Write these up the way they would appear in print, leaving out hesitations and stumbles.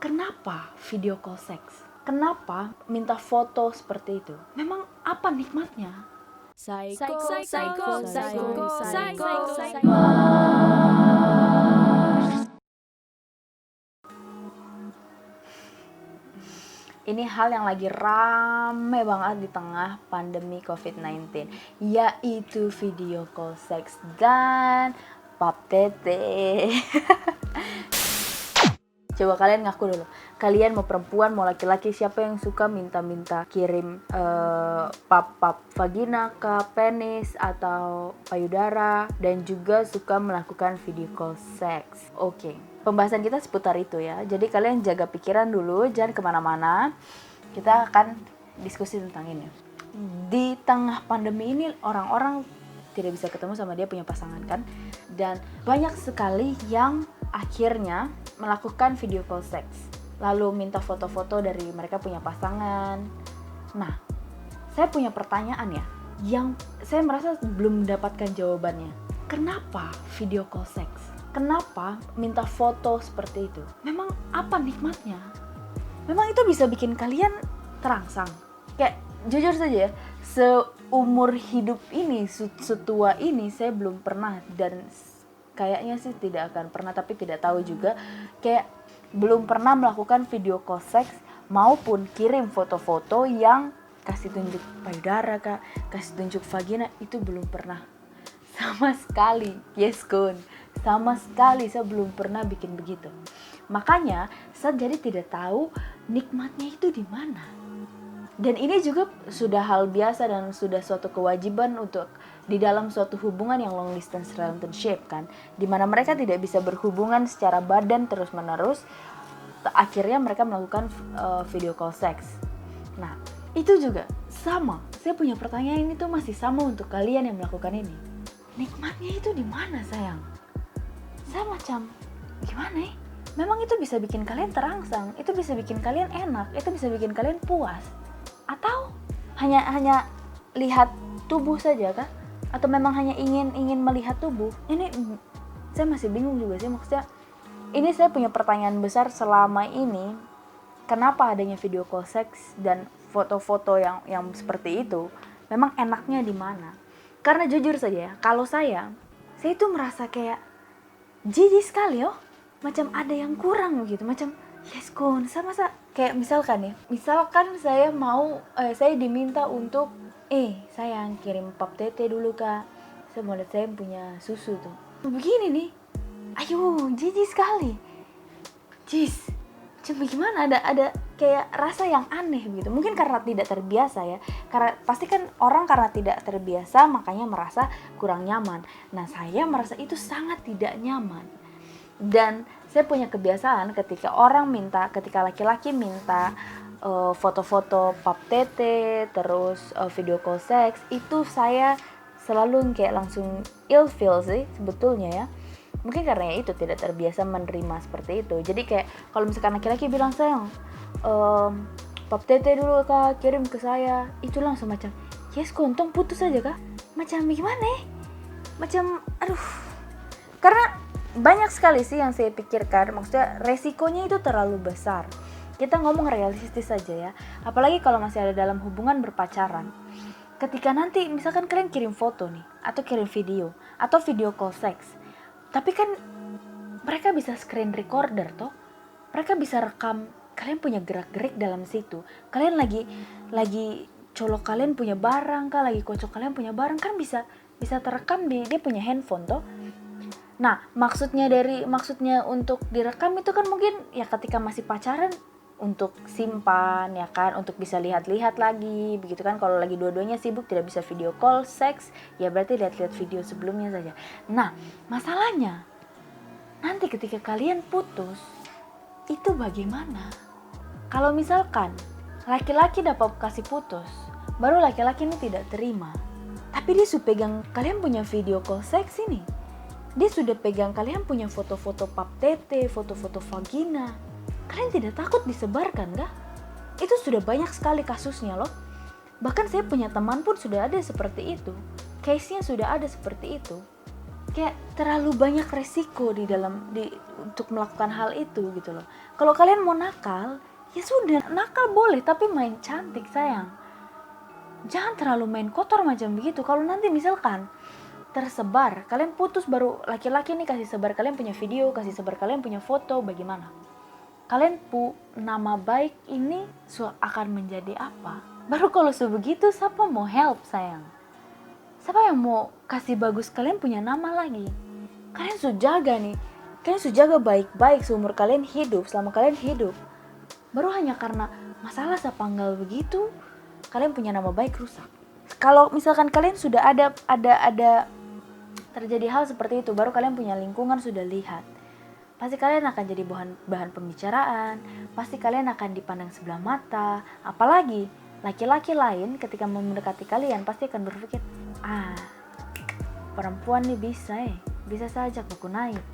Kenapa video call seks? Kenapa minta foto seperti itu? Memang apa nikmatnya? Ini hal yang lagi rame banget di tengah pandemi COVID-19, yaitu video call seks dan pap tete. Coba kalian ngaku dulu, kalian mau perempuan, mau laki-laki, siapa yang suka minta-minta kirim pap vagina ke penis atau payudara, dan juga suka melakukan video call seks. Oke, pembahasan kita seputar itu ya. Jadi kalian jaga pikiran dulu, jangan kemana-mana. Kita akan diskusi tentang ini. Di tengah pandemi ini orang-orang tidak bisa ketemu sama dia punya pasangan kan, dan banyak sekali yang akhirnya melakukan video call seks, lalu minta foto-foto dari mereka punya pasangan. Nah, saya punya pertanyaan ya, yang saya merasa belum mendapatkan jawabannya. Kenapa video call seks? Kenapa minta foto seperti itu? Memang apa nikmatnya? Memang itu bisa bikin kalian terangsang? Kayak jujur saja ya, seumur hidup ini, setua ini saya belum pernah, dan kayaknya sih tidak akan pernah, tapi tidak tahu juga, kayak belum pernah melakukan video call seks maupun kirim foto-foto yang kasih tunjuk payudara kak, kasih tunjuk vagina, itu belum pernah sama sekali. Yes kun, sama sekali saya belum pernah bikin begitu. Makanya saya jadi tidak tahu nikmatnya itu di mana. Dan ini juga sudah hal biasa dan sudah suatu kewajiban untuk di dalam suatu hubungan yang long distance relationship kan, dimana mereka tidak bisa berhubungan secara badan terus menerus, akhirnya mereka melakukan video call seks. Nah itu juga sama, saya punya pertanyaan ini tuh masih sama untuk kalian yang melakukan ini. Nikmatnya itu di mana sayang? Saya macam gimana ya? Memang itu bisa bikin kalian terangsang, itu bisa bikin kalian enak, itu bisa bikin kalian puas, atau hanya lihat tubuh saja kah? Atau memang hanya ingin melihat tubuh? Ini saya masih bingung juga sih, maksudnya ini saya punya pertanyaan besar selama ini. Kenapa adanya video call seks dan foto-foto yang seperti itu? Memang enaknya di mana? Karena jujur saja ya, kalau saya itu merasa kayak jijik sekali macam ada yang kurang gitu, macam yes kun, saya masa kayak misalkan saya mau saya diminta untuk sayang kirim pap tete dulu kak, saya mau lihat saya punya susu tuh begini nih. Ayo, jijik sekali. Cuma gimana, ada kayak rasa yang aneh gitu. Mungkin karena tidak terbiasa ya. Karena pasti kan orang karena tidak terbiasa makanya merasa kurang nyaman. Nah, saya merasa itu sangat tidak nyaman. Dan saya punya kebiasaan ketika laki-laki minta foto-foto pap tete, terus video call seks, itu saya selalu kayak langsung ilfeel sih sebetulnya ya. Mungkin karena itu tidak terbiasa menerima seperti itu. Jadi kayak kalau misalkan laki-laki bilang sayang pap tete dulu kak, kirim ke saya, itu langsung macam yes kontong putus aja kak. Macam gimana ya? Macam aduh. Karena banyak sekali sih yang saya pikirkan, maksudnya resikonya itu terlalu besar. Kita ngomong realistis saja ya, apalagi kalau masih ada dalam hubungan berpacaran. Ketika nanti misalkan kalian kirim foto nih, atau kirim video, atau video call seks, tapi kan mereka bisa screen recorder toh, mereka bisa rekam kalian punya gerak-gerik dalam situ. Kalian lagi colok kalian punya barang kah, lagi kocok kalian punya barang, kan bisa terekam di dia punya handphone toh. Nah, maksudnya untuk direkam itu kan mungkin ya ketika masih pacaran untuk simpan ya kan, untuk bisa lihat-lihat lagi begitu kan. Kalau lagi dua-duanya sibuk tidak bisa video call seks, ya berarti lihat-lihat video sebelumnya saja. Nah, masalahnya nanti ketika kalian putus itu bagaimana? Kalau misalkan laki-laki dapat kasih putus, baru laki-laki ini tidak terima, tapi dia sudah pegang kalian punya video call seks ini. Dia sudah pegang kalian punya foto-foto pap tete, foto-foto vagina. Kalian tidak takut disebarkan kah? Itu sudah banyak sekali kasusnya loh. Bahkan saya punya teman pun sudah ada seperti itu. Case-nya sudah ada seperti itu. kayak terlalu banyak resiko untuk melakukan hal itu gitu loh. Kalau kalian mau nakal, ya sudah, nakal boleh tapi main cantik sayang. Jangan terlalu main kotor macam begitu. Kalau nanti misalkan tersebar, kalian putus baru laki-laki nih kasih sebar kalian punya video, kasih sebar kalian punya foto, bagaimana? Kalian nama baik ini akan menjadi apa? Baru kalau sebegitu siapa mau help sayang? Siapa yang mau kasih bagus kalian punya nama lagi? Kalian sudah jaga nih. Kalian sudah jaga baik-baik seumur kalian hidup, selama kalian hidup. Baru hanya karena masalah sepanggal begitu, kalian punya nama baik rusak. Kalau misalkan kalian sudah ada terjadi hal seperti itu, baru kalian punya lingkungan sudah lihat. Pasti kalian akan jadi bahan pembicaraan, pasti kalian akan dipandang sebelah mata. Apalagi laki-laki lain ketika mendekati kalian pasti akan berpikir, perempuan nih bisa saja aku naik.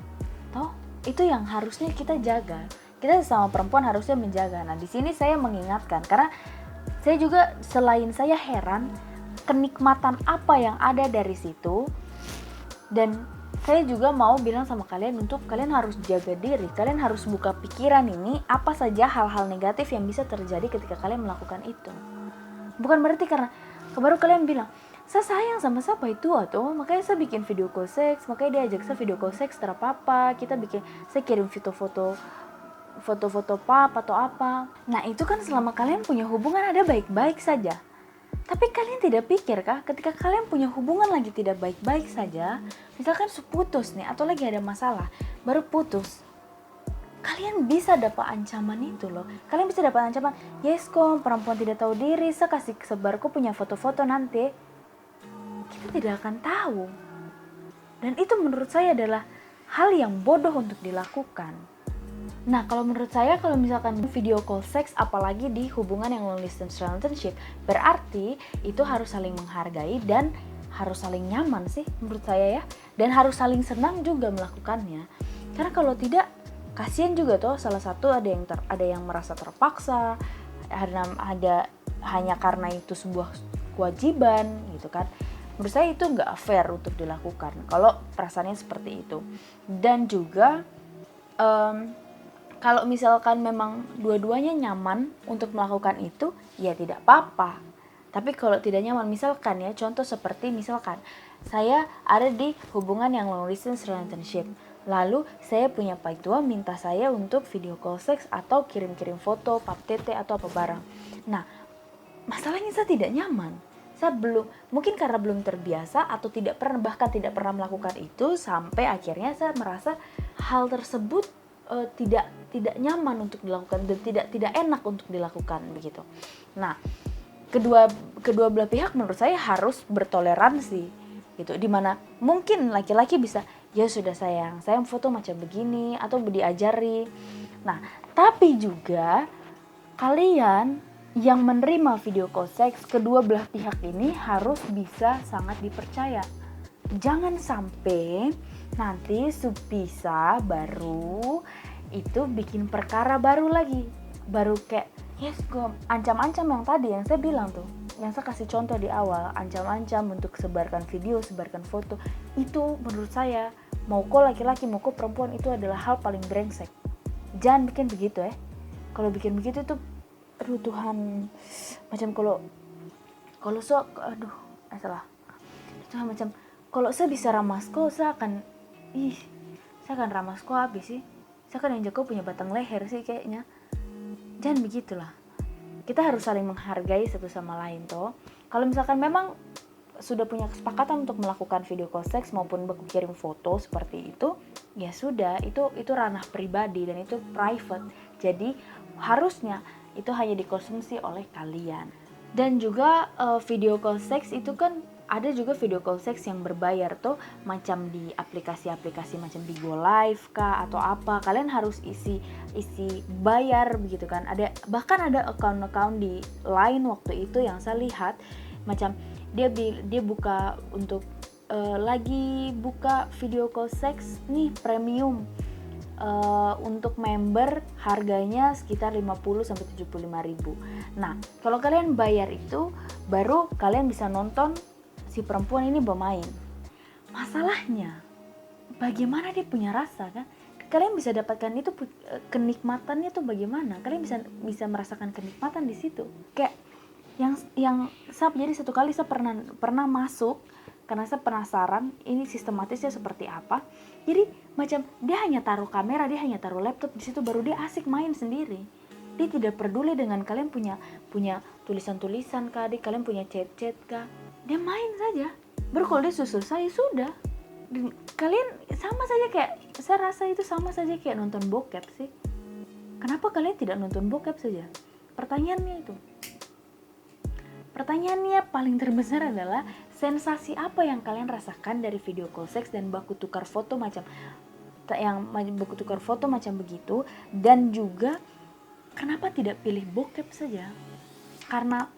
Toh, itu yang harusnya kita jaga. Kita sama perempuan harusnya menjaga. Nah, di sini saya mengingatkan karena saya juga selain saya heran kenikmatan apa yang ada dari situ, dan saya juga mau bilang sama kalian untuk kalian harus jaga diri. Kalian harus buka pikiran ini apa saja hal-hal negatif yang bisa terjadi ketika kalian melakukan itu. Bukan berarti karena baru kalian bilang, saya sayang sama siapa itu atau makanya saya bikin video call seks, makanya dia ajak saya video call seks terapa, saya kirim foto-foto pap atau apa. Nah itu kan selama kalian punya hubungan ada baik-baik saja. Tapi kalian tidak pikir kah ketika kalian punya hubungan lagi tidak baik-baik saja, misalkan putus nih atau lagi ada masalah, baru putus, kalian bisa dapat ancaman itu loh. Kalian bisa dapat ancaman, yes kok perempuan tidak tahu diri, saya kasih sebarku punya foto-foto nanti. Kita tidak akan tahu. Dan itu menurut saya adalah hal yang bodoh untuk dilakukan. Nah kalau menurut saya kalau misalkan video call seks apalagi di hubungan yang long distance relationship, berarti itu harus saling menghargai dan harus saling nyaman sih menurut saya ya. Dan harus saling senang juga melakukannya. Karena kalau tidak, kasihan juga tuh salah satu ada yang merasa terpaksa, ada hanya karena itu sebuah kewajiban gitu kan. Menurut saya itu nggak fair untuk dilakukan kalau perasaannya seperti itu. Dan juga kalau misalkan memang dua-duanya nyaman untuk melakukan itu, ya tidak apa-apa. Tapi kalau tidak nyaman, misalkan ya, contoh seperti misalkan saya ada di hubungan yang long distance relationship, lalu saya punya pai tua minta saya untuk video call seks atau kirim-kirim foto, pap tete atau apa barang. Nah, masalahnya saya tidak nyaman. Saya mungkin karena belum terbiasa atau bahkan tidak pernah melakukan itu, sampai akhirnya saya merasa hal tersebut tidak nyaman untuk dilakukan dan tidak enak untuk dilakukan begitu. Nah, kedua belah pihak menurut saya harus bertoleransi gitu. Dimana mungkin laki-laki bisa, ya sudah sayang foto macam begini atau diajari. Nah, tapi juga kalian yang menerima video call seks, kedua belah pihak ini harus bisa sangat dipercaya. Jangan sampai nanti supisa baru itu bikin perkara baru lagi. Baru kayak, yes gue ancam-ancam yang tadi yang saya bilang tuh. Yang saya kasih contoh di awal, ancam-ancam untuk sebarkan video, sebarkan foto. Itu menurut saya, mau kau laki-laki, mau kau perempuan, itu adalah hal paling brengsek. Jangan bikin begitu ya. Kalau bikin begitu tuh, aduh Tuhan, macam kalau salah. Itu macam kalau saya bisa ramasko, saya akan ramasko habis sih. Saya akan yang jago punya batang leher sih kayaknya. Jangan begitulah. Kita harus saling menghargai satu sama lain toh. Kalau misalkan memang sudah punya kesepakatan untuk melakukan video call seks maupun kirim foto seperti itu, ya sudah, itu ranah pribadi dan itu private. Jadi harusnya itu hanya dikonsumsi oleh kalian. Dan juga video call seks itu kan ada juga video call seks yang berbayar tuh, macam di aplikasi-aplikasi macam Bigo Live kah atau apa. Kalian harus isi bayar begitu kan. Bahkan ada account di Line waktu itu yang saya lihat, macam dia buka untuk lagi buka video call seks nih premium. Untuk member harganya sekitar 50-75 ribu. Nah, kalau kalian bayar itu, baru kalian bisa nonton si perempuan ini bermain. Masalahnya, bagaimana dia punya rasa kan. Kalian bisa dapatkan itu kenikmatannya tuh bagaimana, kalian bisa merasakan kenikmatan di situ. Kayak yang saya jadi satu kali saya pernah masuk karena saya penasaran ini sistematisnya seperti apa. Jadi macam dia hanya taruh kamera, dia hanya taruh laptop di situ, baru dia asik main sendiri. Dia tidak peduli dengan kalian punya tulisan-tulisan kah, kalian punya chat-chat kah, dia main saja. Baru kalau dia susul saya sudah. Dan kalian sama saja kayak, saya rasa itu sama saja kayak nonton bokep sih. Kenapa kalian tidak nonton bokep saja? Pertanyaannya paling terbesar adalah sensasi apa yang kalian rasakan dari video call seks dan baku tukar foto macam begitu, dan juga kenapa tidak pilih bokep saja? Karena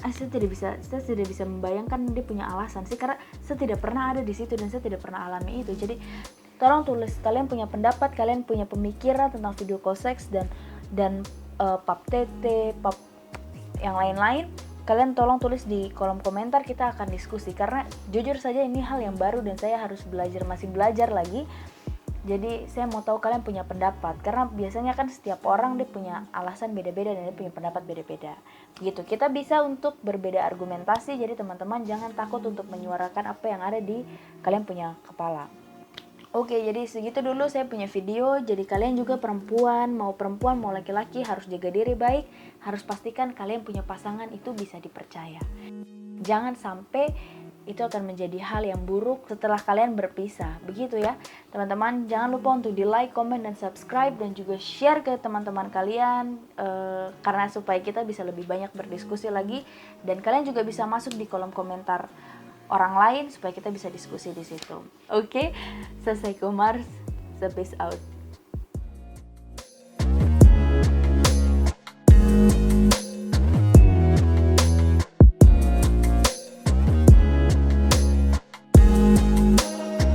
saya tidak bisa membayangkan dia punya alasan sih, karena saya tidak pernah ada di situ dan saya tidak pernah alami itu. Jadi tolong tulis kalian punya pendapat, kalian punya pemikiran tentang video call seks dan pap tete, pap yang lain-lain. Kalian tolong tulis di kolom komentar, kita akan diskusi, karena jujur saja ini hal yang baru dan saya harus masih belajar lagi. Jadi saya mau tahu kalian punya pendapat, karena biasanya kan setiap orang dia punya alasan beda-beda dan dia punya pendapat beda-beda. Begitu, kita bisa untuk berbeda argumentasi. Jadi teman-teman jangan takut untuk menyuarakan apa yang ada di kalian punya kepala. Oke, jadi segitu dulu saya punya video. Jadi kalian juga mau perempuan mau laki-laki harus jaga diri baik, harus pastikan kalian punya pasangan itu bisa dipercaya. Jangan sampai itu akan menjadi hal yang buruk setelah kalian berpisah. Begitu ya teman-teman. Jangan lupa untuk di like, comment, dan subscribe, dan juga share ke teman-teman kalian, karena supaya kita bisa lebih banyak berdiskusi lagi, dan kalian juga bisa masuk di kolom komentar orang lain supaya kita bisa diskusi di situ. Oke, selesai Kumar, peace out.